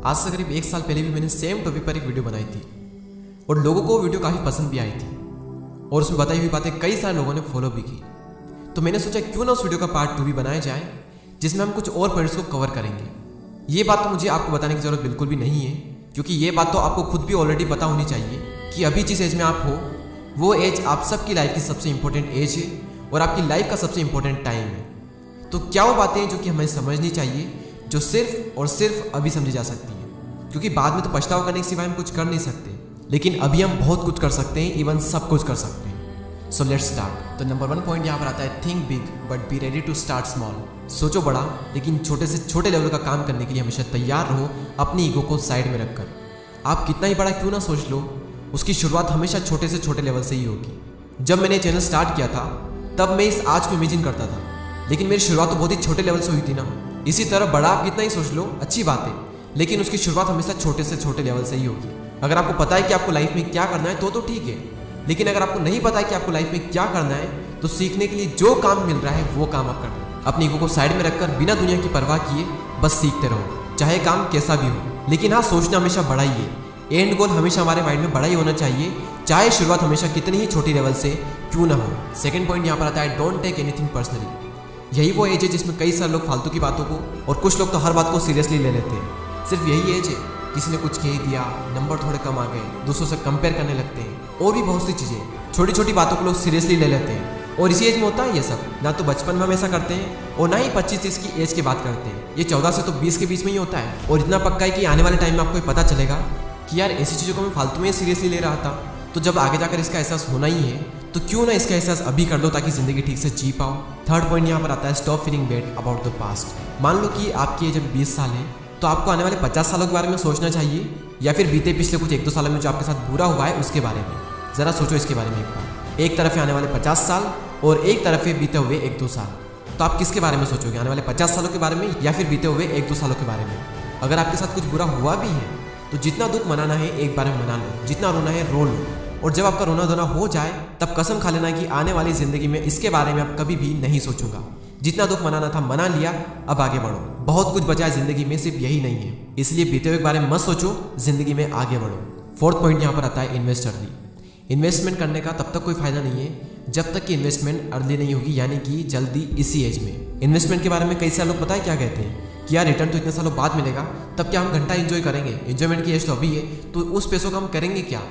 आज से करीब 1 साल पहले भी मैंने सेम टॉपिक पर एक वीडियो बनाई थी और लोगों को वीडियो काफ़ी पसंद भी आई थी और उसमें बताई हुई बातें कई सारे लोगों ने फॉलो भी की। तो मैंने सोचा क्यों ना उस वीडियो का पार्ट 2 भी बनाया जाए जिसमें हम कुछ और पॉइंट्स को कवर करेंगे। ये बात तो मुझे आपको बताने की ज़रूरत बिल्कुल भी नहीं है, क्योंकि ये बात तो आपको खुद भी ऑलरेडी पता होनी चाहिए कि अभी जिस एज में आप हो वो एज आप सबकी लाइफ की सबसे इंपॉर्टेंट एज है और आपकी लाइफ का सबसे इंपॉर्टेंट टाइम है। तो क्या वो बातें हैं जो कि हमें समझनी चाहिए, जो सिर्फ और सिर्फ अभी समझी जा सकती हैं, क्योंकि बाद में तो पछतावा करने के सिवाय हम कुछ कर नहीं सकते, लेकिन अभी हम बहुत कुछ कर सकते हैं, इवन सब कुछ कर सकते हैं। So let's start. तो नंबर 1 पॉइंट यहाँ पर आता है, think big but be ready to start small. सोचो बड़ा लेकिन छोटे से छोटे लेवल का काम करने के लिए हमेशा तैयार रहो, अपनी ईगो को साइड में रखकर। आप कितना ही बड़ा क्यों ना सोच लो, उसकी शुरुआत हमेशा छोटे से छोटे लेवल से ही होगी। जब मैंने चैनल स्टार्ट किया था तब मैं इस आज को इमेजिन करता था, लेकिन मेरी शुरुआत तो बहुत ही छोटे लेवल से हुई थी ना। इसी तरह बड़ा आप कितना ही सोच लो, अच्छी बात है, लेकिन उसकी शुरुआत हमेशा छोटे से छोटे लेवल से ही होगी। अगर आपको पता है कि आपको लाइफ में क्या करना है तो ठीक है, लेकिन अगर आपको नहीं पता है कि आपको लाइफ में क्या करना है तो सीखने के लिए जो काम मिल रहा है वो काम आप करना। अपनी ईगो को साइड में रखकर बिना दुनिया की परवाह किए बस सीखते रहो, चाहे काम कैसा भी हो। लेकिन हाँ, सोचना हमेशा बड़ा ही है। एंड गोल हमेशा हमारे माइंड में बड़ा ही होना चाहिए, चाहे शुरुआत हमेशा कितनी ही छोटी लेवल से क्यों ना हो। सेकंड पॉइंट यहाँ पर आता है, डोंट टेक एनीथिंग पर्सनली। यही वो एज है जिसमें कई सारे लोग फालतू की बातों को और कुछ लोग तो हर बात को सीरियसली ले लेते हैं। सिर्फ यही एज है, किसी ने कुछ कह दिया, नंबर थोड़े कम आ गए, दूसरों से कंपेयर करने लगते हैं और भी बहुत सी चीज़ें, छोटी छोटी बातों को लोग सीरियसली ले लेते हैं। और इसी एज में होता है ये सब। ना तो बचपन में हम ऐसा करते हैं और ना ही 25-30 की एज की बात करते हैं। ये 14 से तो 20 के बीच में ही होता है। और इतना पक्का है कि आने वाले टाइम में आपको पता चलेगा कि यार ऐसी चीज़ों को मैं फालतू में सीरियसली ले रहा था। तो जब आगे जाकर इसका एहसास होना ही है तो क्यों ना इसका एहसास अभी कर लो ताकि ज़िंदगी ठीक से जी पाओ। थर्ड पॉइंट यहाँ पर आता है, stop feeling bad about the past. मान लो कि आपकी एज जब 20 साल है तो आपको आने वाले 50 सालों के बारे में सोचना चाहिए, या फिर बीते पिछले कुछ 1-2 सालों में जो आपके साथ बुरा हुआ है उसके बारे में। ज़रा सोचो इसके बारे में एक बार। एक तरफ है आने वाले 50 साल और एक तरफ है बीते हुए 1-2 साल। तो आप किसके बारे में सोचोगे, आने वाले 50 सालों के बारे में या फिर बीते हुए 1-2 सालों के बारे में? अगर आपके साथ कुछ बुरा हुआ भी है तो जितना दुख मनाना है एक बार में मना लो, जितना रोना है रो लो। और जब आपका रोना धोना हो जाए तब कसम खा लेना कि आने वाली ज़िंदगी में इसके बारे में आप कभी भी नहीं सोचूंगा। जितना दुख मनाना था मना लिया, अब आगे बढ़ो। बहुत कुछ बचा है ज़िंदगी में, सिर्फ यही नहीं है, इसलिए बीते हुए के बारे में मत सोचो, ज़िंदगी में आगे बढ़ो। फोर्थ पॉइंट यहाँ पर आता है, इन्वेस्ट अर्ली। इन्वेस्टमेंट करने का तब तक कोई फायदा नहीं है जब तक कि इन्वेस्टमेंट अर्ली नहीं होगी, यानी कि जल्दी इसी एज में। इन्वेस्टमेंट के बारे में कई सारे लोग पता है क्या कहते हैं कि यार रिटर्न तो इतने सालों बाद मिलेगा, तब क्या हम घंटा एंजॉय करेंगे? एंजॉयमेंट की एज तो अभी है, तो उस पैसों का हम करेंगे क्या?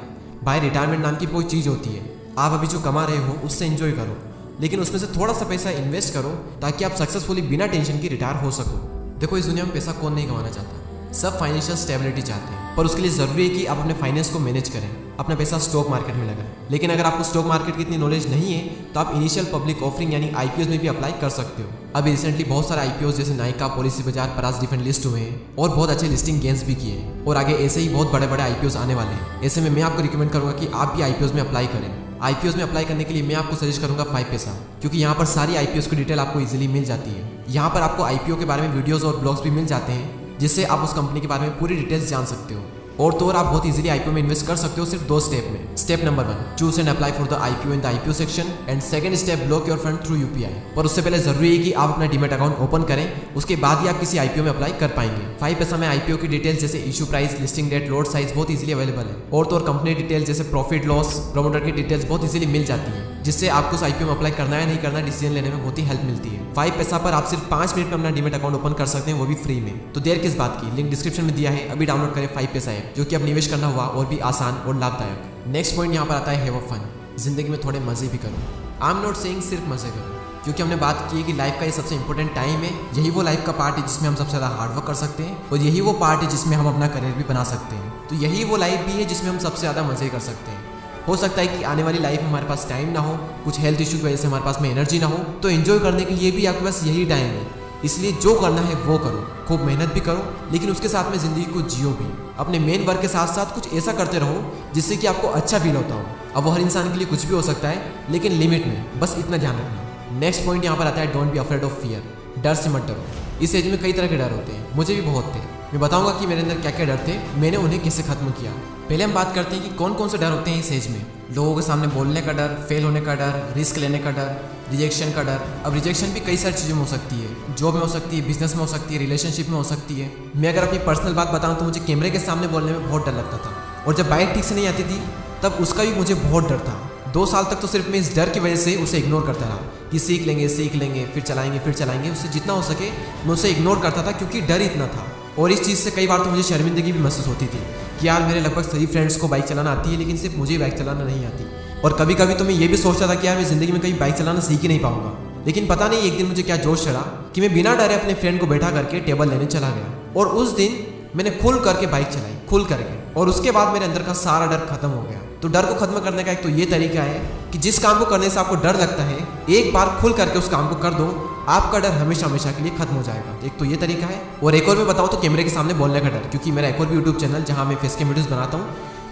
भाई रिटायरमेंट नाम की कोई चीज़ होती है, आप अभी जो कमा रहे हो उससे एंजॉय करो, लेकिन उसमें से थोड़ा सा पैसा इन्वेस्ट करो ताकि आप सक्सेसफुली बिना टेंशन के रिटायर हो सको। देखो, इस दुनिया में पैसा कौन नहीं कमाना चाहता, सब फाइनेंशियल स्टेबिलिटी चाहते हैं, पर उसके लिए ज़रूरी है कि आप अपने फाइनेंस को मैनेज करें, अपना पैसा स्टॉक मार्केट में लगाएं। लेकिन अगर आपको स्टॉक मार्केट की इतनी नॉलेज नहीं है तो आप इनिशियल पब्लिक ऑफरिंग यानी आईपीओ में भी अप्लाई कर सकते हो। अभी रिसेंटली बहुत सारे आईपीओ जैसे नायका, पॉलिसी बाजार, परास डिफेंड लिस्ट हुए हैं और बहुत अच्छे लिस्टिंग गेन्स भी किए हैं, और आगे ऐसे ही बहुत बड़े बड़े आईपीओ आने वाले हैं। ऐसे में मैं आपको रिकमेंड करूंगा कि आप भी आईपीओ में अप्लाई करें। आईपीओ में अप्लाई करने के लिए मैं आपको सजेस्ट करूंगा 5 पैसा, क्योंकि यहाँ पर सारी आईपीओ की डिटेल आपको इजीली मिल जाती है। यहाँ पर आपको आईपीओ के बारे में वीडियोस और ब्लॉग्स भी मिल जाते हैं जिससे आप उस कंपनी के बारे में पूरी डिटेल्स जान सकते हो। और तो और आप बहुत इजीली आईपीओ में इन्वेस्ट कर सकते हो सिर्फ 2 स्टेप में। Step number 1, choose and apply for the IPO in the IPO section, and second step, block your fund through UPI. पर उससे पहले जरूरी है कि आप अपना डीमैट अकाउंट ओपन करें, उसके बाद ही आप किसी आईपीओ में अप्लाई कर पाएंगे। 5 पैसा में आईपीओ की डिटेल्स जैसे issue price, listing date, lot size बहुत इजीली अवेलेबल है, और तो और कंपनी डिटेल्स जैसे प्रॉफिट लॉस, प्रमोटर की डिटेल्स बहुत इजीली मिल जाती है, जिससे आपको उस आईपीओ में अप्लाई करना है नहीं करना डिसीजन लेने में बहुत ही हेल्प मिलती है। 5 पैसा पर आप सिर्फ 5 मिनट में अपना डीमैट अकाउंट ओपन कर सकते हैं, वो भी फ्री में। तो देर किस बात की, लिंक डिस्क्रिप्शन में दिया है, अभी डाउनलोड करें 5 पैसा ऐप, जो कि अब निवेश करना हुआ और भी आसान और लाभदायक। नेक्स्ट पॉइंट यहाँ पर आता है, हैव अ फन। जिंदगी में थोड़े मजे भी करो। आई एम नॉट सेइंग सिर्फ मजे करो, क्योंकि हमने बात की है कि लाइफ का ये सबसे इंपॉर्टेंट टाइम है। यही वो लाइफ का पार्ट है जिसमें हम सबसे ज़्यादा हार्डवर्क कर सकते हैं, और यही वो पार्ट है जिसमें हम अपना करियर भी बना सकते हैं। तो यही वो लाइफ भी है जिसमें हम सबसे ज़्यादा मजे कर सकते हैं। हो सकता है कि आने वाली लाइफ में हमारे पास टाइम ना हो, कुछ हेल्थ इशू की वजह से हमारे पास में एनर्जी ना हो, तो एंजॉय करने के लिए भी आपके पास यही टाइम है। इसलिए जो करना है वो करो, खूब मेहनत भी करो, लेकिन उसके साथ में ज़िंदगी को जियो भी। अपने मेन वर्क के साथ साथ कुछ ऐसा करते रहो जिससे कि आपको अच्छा फील होता हो। अब वो हर इंसान के लिए कुछ भी हो सकता है, लेकिन लिमिट में, बस इतना ध्यान रखना। नेक्स्ट पॉइंट यहाँ पर आता है, don't be afraid of fear. डर से मत डरो। इस एज में कई तरह के डर होते हैं, मुझे भी बहुत थे। मैं बताऊंगा कि मेरे अंदर क्या क्या डर थे, मैंने उन्हें कैसे खत्म किया। पहले हम बात करते हैं कि कौन कौन से डर होते हैं इस एज में। लोगों के सामने बोलने का डर, फेल होने का डर, रिस्क लेने का डर, रिजेक्शन का डर। अब रिजेक्शन भी कई सारी चीज़ों में हो सकती है, जॉब में हो सकती है, बिजनेस में हो सकती है, रिलेशनशिप में हो सकती है। मैं अगर अपनी पर्सनल बात बताऊं तो मुझे कैमरे के सामने बोलने में बहुत डर लगता था, और जब बाइक ठीक से नहीं आती थी तब उसका भी मुझे बहुत डर था। 2 साल तक तो सिर्फ मैं इस डर की वजह से उसे इग्नोर करता रहा कि सीख लेंगे फिर चलाएंगे। उससे जितना हो सके मैं उसे इग्नोर करता था क्योंकि डर इतना था। और इस चीज़ से कई बार तो मुझे शर्मिंदगी भी महसूस होती थी कि यार मेरे लगभग सभी फ्रेंड्स को बाइक चलाना आती है लेकिन सिर्फ मुझे बाइक चलाना नहीं आती। और कभी कभी तो मैं ये भी सोचता था कि यार मैं ज़िंदगी में कहीं बाइक चलाना सीख ही नहीं पाऊंगा। लेकिन पता नहीं एक दिन मुझे क्या जोश चढ़ा कि मैं बिना डरे अपने फ्रेंड को बैठा करके टेबल लेने चला गया, और उस दिन मैंने खुल करके बाइक चलाई, खुल करके। और उसके बाद मेरे अंदर का सारा डर खत्म हो गया। तो डर को खत्म करने का एक तो ये तरीका है कि जिस काम को करने से आपको डर लगता है, एक बार खुल करके उस काम को कर दो, आपका डर हमेशा हमेशा के लिए खत्म हो जाएगा। एक तो ये तरीका है। और एक और मैं बताऊँ तो कैमरे के सामने बोलने का डर, क्योंकि मेरा एक और भी यूट्यूब चैनल जहाँ मैं फेस कैम वीडियोस बनाता हूँ,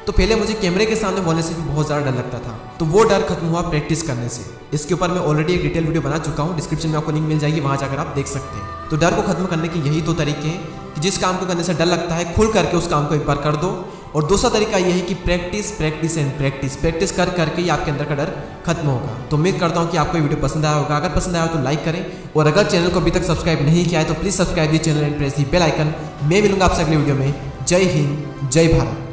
तो पहले मुझे कैमरे के सामने बोलने से भी बहुत ज़्यादा डर लगता था। तो वो डर खत्म हुआ प्रैक्टिस करने से। इसके ऊपर मैं ऑलरेडी एक डिटेल वीडियो बना चुका हूँ, डिस्क्रिप्शन में आपको लिंक मिल जाएगी, वहाँ जाकर आप देख सकते हैं। तो डर को खत्म करने के यही 2 तरीके हैं कि जिस काम को करने से डर लगता है, खुल करके उस काम को एक बार कर दो। और दूसरा तरीका यह है कि प्रैक्टिस कर करके ही आपके अंदर का डर खत्म होगा। तो उम्मीद करता हूँ कि आपको ये वीडियो पसंद आया होगा। अगर पसंद आया हो तो लाइक करें, और अगर चैनल को अभी तक सब्सक्राइब नहीं किया है तो please subscribe the channel and press the bell icon. मैं मिलूंगा आपसे अगले वीडियो में। जय हिंद, जय भारत।